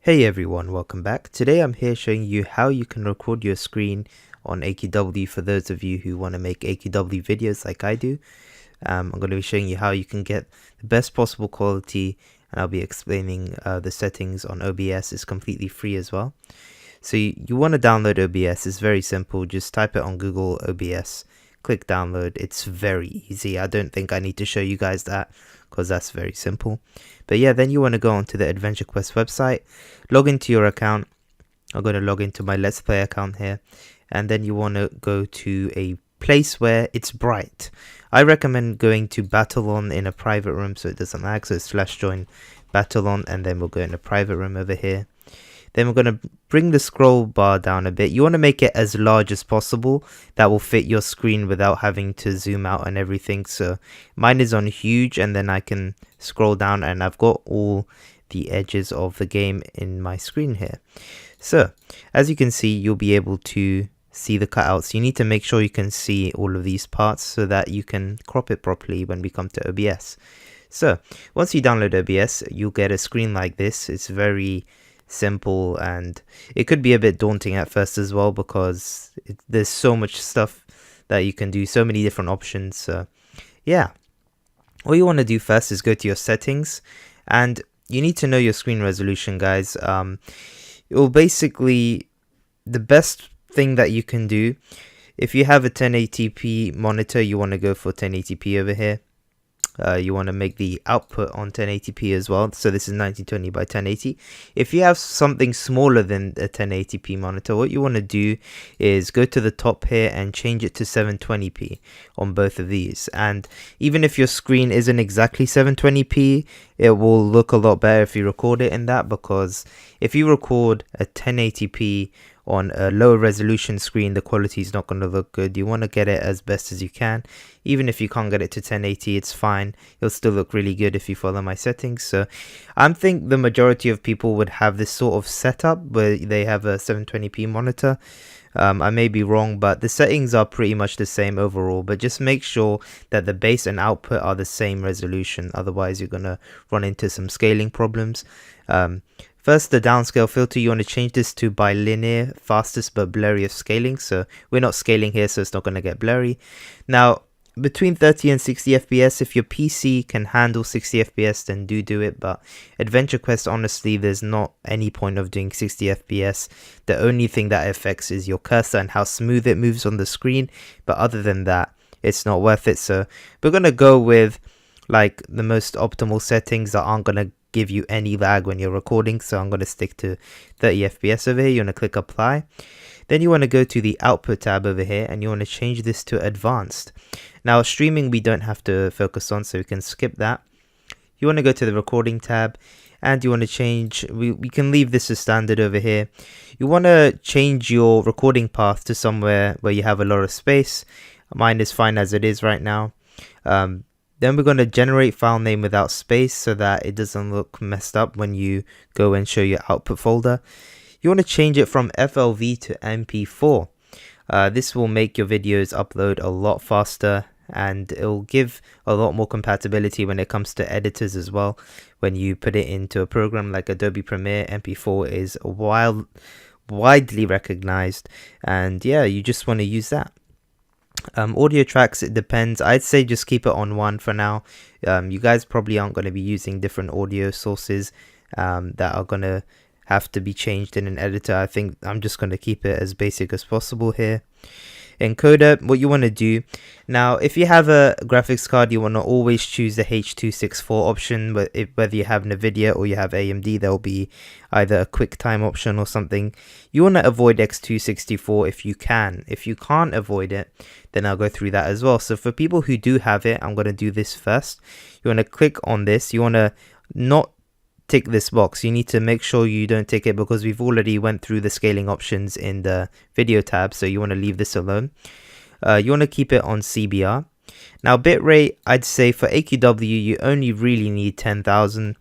Hey everyone, welcome back. Today I'm here showing you how you can record your screen on AQW for those of you who want to make AQW videos like I do. I'm going to be showing you how you can get the best possible quality, and I'll be explaining the settings on OBS. It's completely free as well. So you want to download OBS. It's very simple. Just type it on Google OBS, click download. It's very easy. I don't think I need to show you guys that because that's very simple. But yeah, then you want to go onto the Adventure Quest website, log into your account. I'm going to log into my Let's Play account here, and then you want to go to a place where it's bright. I recommend going to Battle.on in a private room so it doesn't lag. So /join Battle.on, and then we'll go in a private room over here. Then we're going to bring the scroll bar down a bit. You want to make it as large as possible. That will fit your screen without having to zoom out and everything. So mine is on huge, and then I can scroll down and I've got all the edges of the game in my screen here. So as you can see, you'll be able to see the cutouts. You need to make sure you can see all of these parts so that you can crop it properly when we come to OBS. So once you download OBS, you'll get a screen like this. It's very simple, and it could be a bit daunting at first as well because there's so much stuff that you can do, so many different options. So yeah, all you want to do first is go to your settings, and you need to know your screen resolution, guys. It will basically, the best thing that you can do, if you have a 1080p monitor, you want to go for 1080p over here. You want to make the output on 1080p as well. So this is 1920 by 1080. If you have something smaller than a 1080p monitor, what you want to do is go to the top here and change it to 720p on both of these. And even if your screen isn't exactly 720p, it will look a lot better if you record it in that, because if you record a 1080p on a lower resolution screen, the quality is not going to look good. You want to get it as best as you can. Even if you can't get it to 1080, it's fine. It'll still look really good if you follow my settings. So I think the majority of people would have this sort of setup where they have a 720p monitor. I may be wrong, but the settings are pretty much the same overall, but just make sure that the base and output are the same resolution. Otherwise you're going to run into some scaling problems. First, the downscale filter, you want to change this to bilinear, fastest but blurriest scaling. So we're not scaling here, so it's not going to get blurry. Now, between 30 and 60 FPS, if your PC can handle 60 FPS, then do it. But Adventure Quest, honestly, there's not any point of doing 60 FPS. The only thing that affects is your cursor and how smooth it moves on the screen. But other than that, it's not worth it. So we're going to go with like the most optimal settings that aren't going to give you any lag when you're recording. So I'm going to stick to 30 FPS over here. You want to click apply. Then you want to go to the output tab over here, and you want to change this to advanced. Now streaming we don't have to focus on, so we can skip that. You want to go to the recording tab, and you want to change, we can leave this as standard over here. You want to change your recording path to somewhere where you have a lot of space. Mine is fine as it is right now. Then we're going to generate file name without space so that it doesn't look messed up when you go and show your output folder. You want to change it from FLV to MP4. This will make your videos upload a lot faster, and it will give a lot more compatibility when it comes to editors as well. When you put it into a program like Adobe Premiere, MP4 is widely recognized, and yeah, you just want to use that. Audio tracks, it depends. I'd say just keep it on one for now. You guys probably aren't going to be using different audio sources that are going to have to be changed in an editor. I think I'm just going to keep it as basic as possible here. Encoder, what you want to do now, if you have a graphics card, you want to always choose the H.264 option. But whether you have NVIDIA or you have AMD, there'll be either a QuickTime option or something. You want to avoid X.264 if you can. If you can't avoid it, then I'll go through that as well. So for people who do have it, I'm going to do this first. You want to click on this. You want to not tick this box. You need to make sure you don't tick it because we've already went through the scaling options in the video tab, so you want to leave this alone. You want to keep it on CBR. Now bitrate, I'd say for AQW you only really need 10,000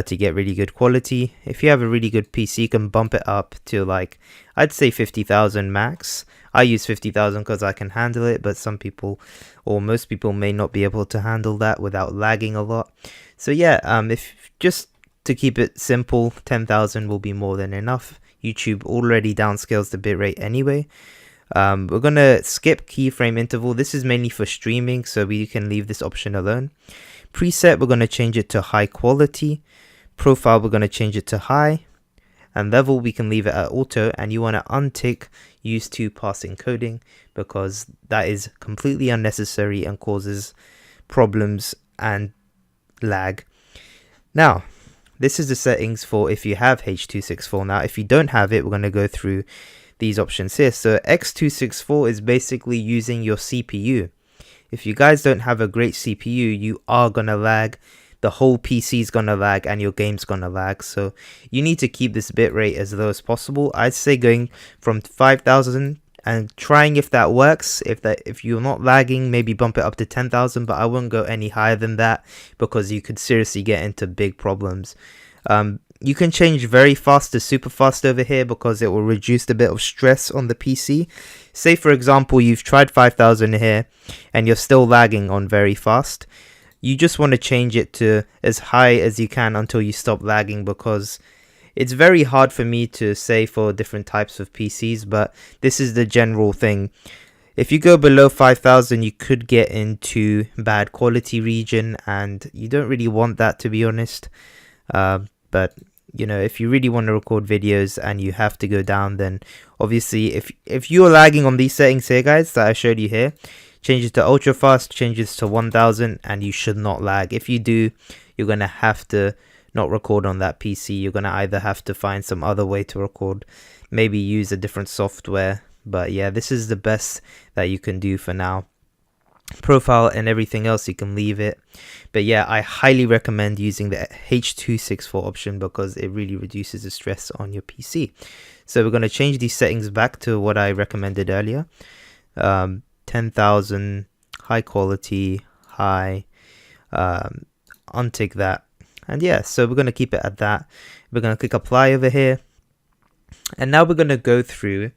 to get really good quality. If you have a really good PC, you can bump it up to like, I'd say 50,000 max. I use 50,000 because I can handle it, but some people or most people may not be able to handle that without lagging a lot. So yeah, if just to keep it simple, 10,000 will be more than enough. YouTube already downscales the bitrate anyway. We're gonna skip keyframe interval. This is mainly for streaming, so we can leave this option alone. Preset, we're gonna change it to high quality. Profile, we're gonna change it to high. And level, we can leave it at auto, and you want to untick use to pass encoding because that is completely unnecessary and causes problems and lag. Now, this is the settings for if you have H.264. Now, if you don't have it, we're going to go through these options here. So X.264 is basically using your CPU. If you guys don't have a great CPU, you are going to lag. The whole PC is going to lag and your game's going to lag. So you need to keep this bitrate as low as possible. I'd say going from 5,000 and trying if that works. If you're not lagging, maybe bump it up to 10,000, but I wouldn't go any higher than that because you could seriously get into big problems. You can change very fast to super fast over here because it will reduce the bit of stress on the PC. Say for example, you've tried 5,000 here and you're still lagging on very fast. You just want to change it to as high as you can until you stop lagging, because it's very hard for me to say for different types of PCs, but this is the general thing. If you go below 5,000, you could get into bad quality region, and you don't really want that, to be honest. But you know, if you really want to record videos and you have to go down, then obviously if you're lagging on these settings here, guys, that I showed you here, change it to ultra fast, change it to 1000, and you should not lag. If you do, you're going to have to not record on that PC. You're going to either have to find some other way to record, maybe use a different software. But yeah, this is the best that you can do for now. Profile and everything else, you can leave it. But yeah, I highly recommend using the H.264 option because it really reduces the stress on your PC. So we're going to change these settings back to what I recommended earlier. 10,000, high quality, high, untick that, and yeah, so we're going to keep it at that. We're going to click apply over here, and now we're going to go through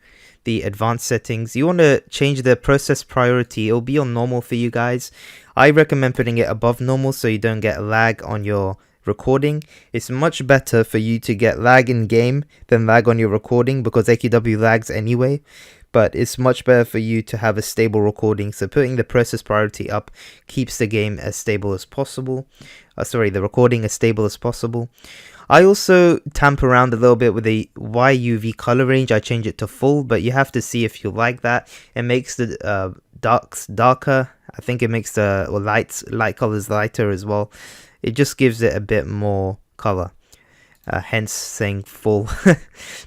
the advanced settings. You want to change the process priority. It'll be on normal for you guys. I recommend putting it above normal so you don't get lag on your recording. It's much better for you to get lag in game than lag on your recording because AQW lags anyway. But it's much better for you to have a stable recording. So putting the process priority up keeps the game as stable as possible. The recording as stable as possible. I also tamper around a little bit with the YUV color range. I change it to full, but you have to see if you like that. It makes the darks darker. I think it makes the light colors lighter as well. It just gives it a bit more color. Hence saying full.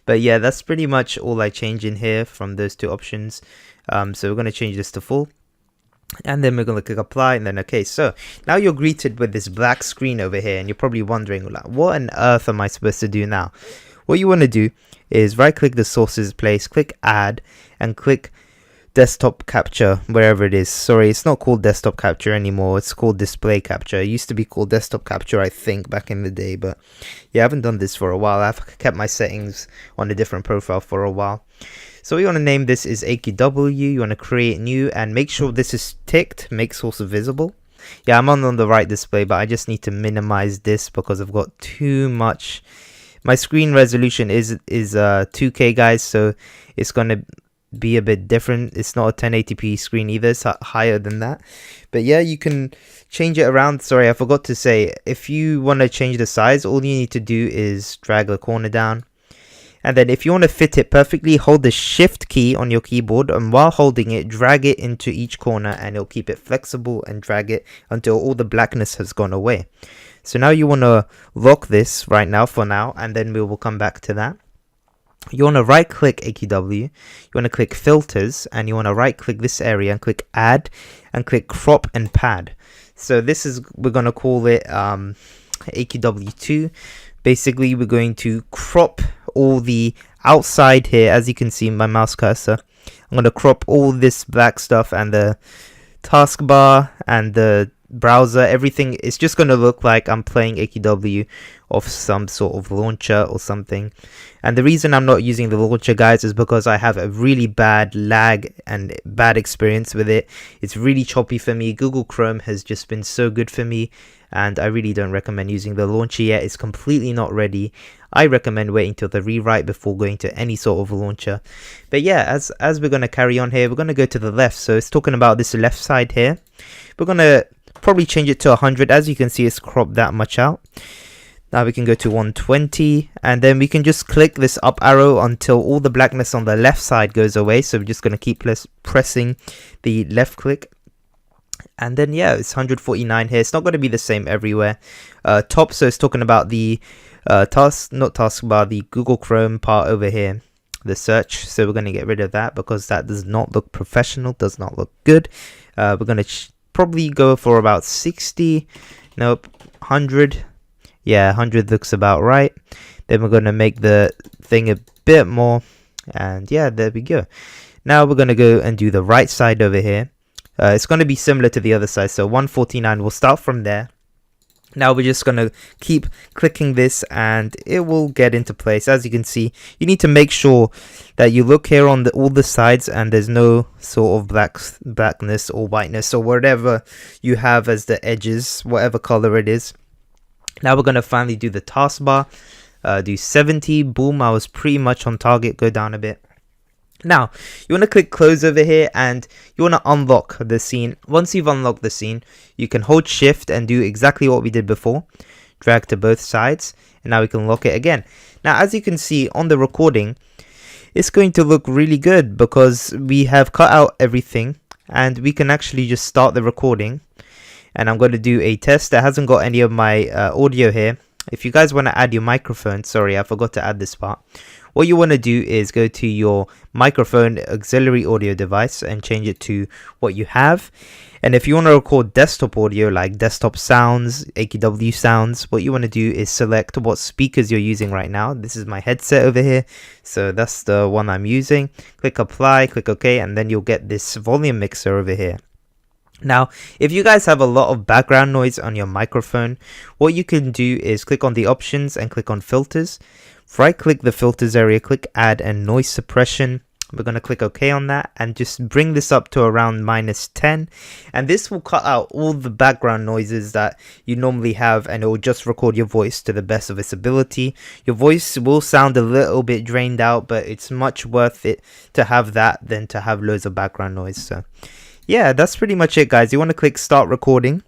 But yeah, that's pretty much all I change in here from those two options. So we're going to change this to full, and then we're going to click apply, and then okay. So now you're greeted with this black screen over here, and you're probably wondering, like, what on earth am I supposed to do now? What you want to do is right click the sources place, click add, and click desktop capture, wherever it is. Sorry, it's not called desktop capture anymore, it's called display capture. It used to be called desktop capture, I think, back in the day, but yeah, I haven't done this for a while. I've kept my settings on a different profile for a while. So you want to name this is AQW. You want to create new and make sure this is ticked, make source visible. Yeah, I'm on the right display, but I just need to minimize this because I've got too much. My screen resolution is 2K, guys, so it's going to be a bit different. It's not a 1080p screen either, it's higher than that. But yeah, you can change it around. Sorry, I forgot to say, if you want to change the size, all you need to do is drag the corner down, and then if you want to fit it perfectly, hold the shift key on your keyboard, and while holding it, drag it into each corner, and it'll keep it flexible, and drag it until all the blackness has gone away. So now you want to lock this right now for now, and then we will come back to that. You want to right click AQW, you want to click filters, and you want to right click this area and click add and click crop and pad. So this is, we're going to call it AQW2. Basically, we're going to crop all the outside here. As you can see, my mouse cursor, I'm going to crop all this black stuff and the taskbar and the browser, everything. It's just going to look like I'm playing AQW off some sort of launcher or something. And the reason I'm not using the launcher, guys, is because I have a really bad lag and bad experience with it. It's really choppy for me. Google Chrome has just been so good for me, and I really don't recommend using the launcher yet. It's completely not ready. I recommend waiting till the rewrite before going to any sort of launcher. But yeah, as we're going to carry on here, we're going to go to the left. So it's talking about this left side here. We're going to probably change it to 100. As you can see, it's cropped that much out. Now we can go to 120, and then we can just click this up arrow until all the blackness on the left side goes away. So we're just going to keep pressing the left click. And then yeah, it's 149 here. It's not going to be the same everywhere. Top, so it's talking about the taskbar, the Google Chrome part over here, the search. So we're going to get rid of that because that does not look professional, does not look good. We're going to probably go for about 60. Nope, 100. Yeah, 100 looks about right. Then we're going to make the thing a bit more, and yeah, there we go. Now we're going to go and do the right side over here. It's going to be similar to the other side, so 149. We'll start from there. Now we're just going to keep clicking this and it will get into place. As you can see, you need to make sure that you look here on all the sides and there's no sort of blackness or whiteness or whatever you have as the edges, whatever color it is. Now we're going to finally do the taskbar. Do 70. Boom, I was pretty much on target. Go down a bit. Now, you want to click close over here and you want to unlock the scene. Once you've unlocked the scene, you can hold shift and do exactly what we did before. Drag to both sides, and now we can lock it again. Now, as you can see on the recording, it's going to look really good because we have cut out everything and we can actually just start the recording. And I'm going to do a test that hasn't got any of my audio here. If you guys want to add your microphone, sorry, I forgot to add this part. What you want to do is go to your microphone auxiliary audio device and change it to what you have. And if you want to record desktop audio like desktop sounds, AQW sounds, what you want to do is select what speakers you're using right now. This is my headset over here, so that's the one I'm using. Click apply, click OK, and then you'll get this volume mixer over here. Now, if you guys have a lot of background noise on your microphone, what you can do is click on the options and click on filters. Right click the filters area, click add and noise suppression. We're going to click OK on that and just bring this up to around -10, and this will cut out all the background noises that you normally have, and it will just record your voice to the best of its ability. Your voice will sound a little bit drained out, but it's much worth it to have that than to have loads of background noise. So yeah, that's pretty much it, guys. You want to click start recording,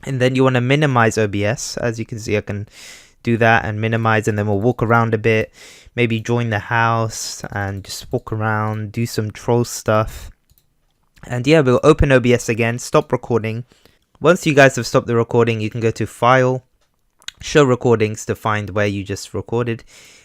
and then you want to minimize OBS. As you can see, I can do that and minimize, and then we'll walk around a bit, maybe join the house and just walk around, do some troll stuff. And yeah, we'll open OBS again, stop recording. Once you guys have stopped the recording, you can go to file, show recordings to find where you just recorded,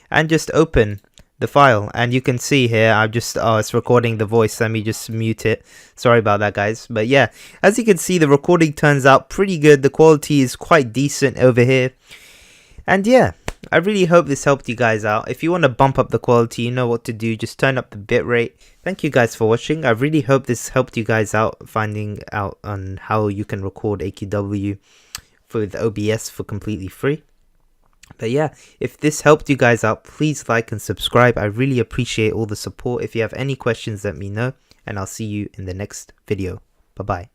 and just open the file. And you can see here I've just it's recording the voice. Let me just mute it, sorry about that, guys. But yeah, as you can see, the recording turns out pretty good. The quality is quite decent over here. And yeah, I really hope this helped you guys out. If you want to bump up the quality, you know what to do. Just turn up the bitrate. Thank you guys for watching. I really hope this helped you guys out, finding out on how you can record AQW with OBS for completely free. But yeah, if this helped you guys out, please like and subscribe. I really appreciate all the support. If you have any questions, let me know, and I'll see you in the next video. Bye bye.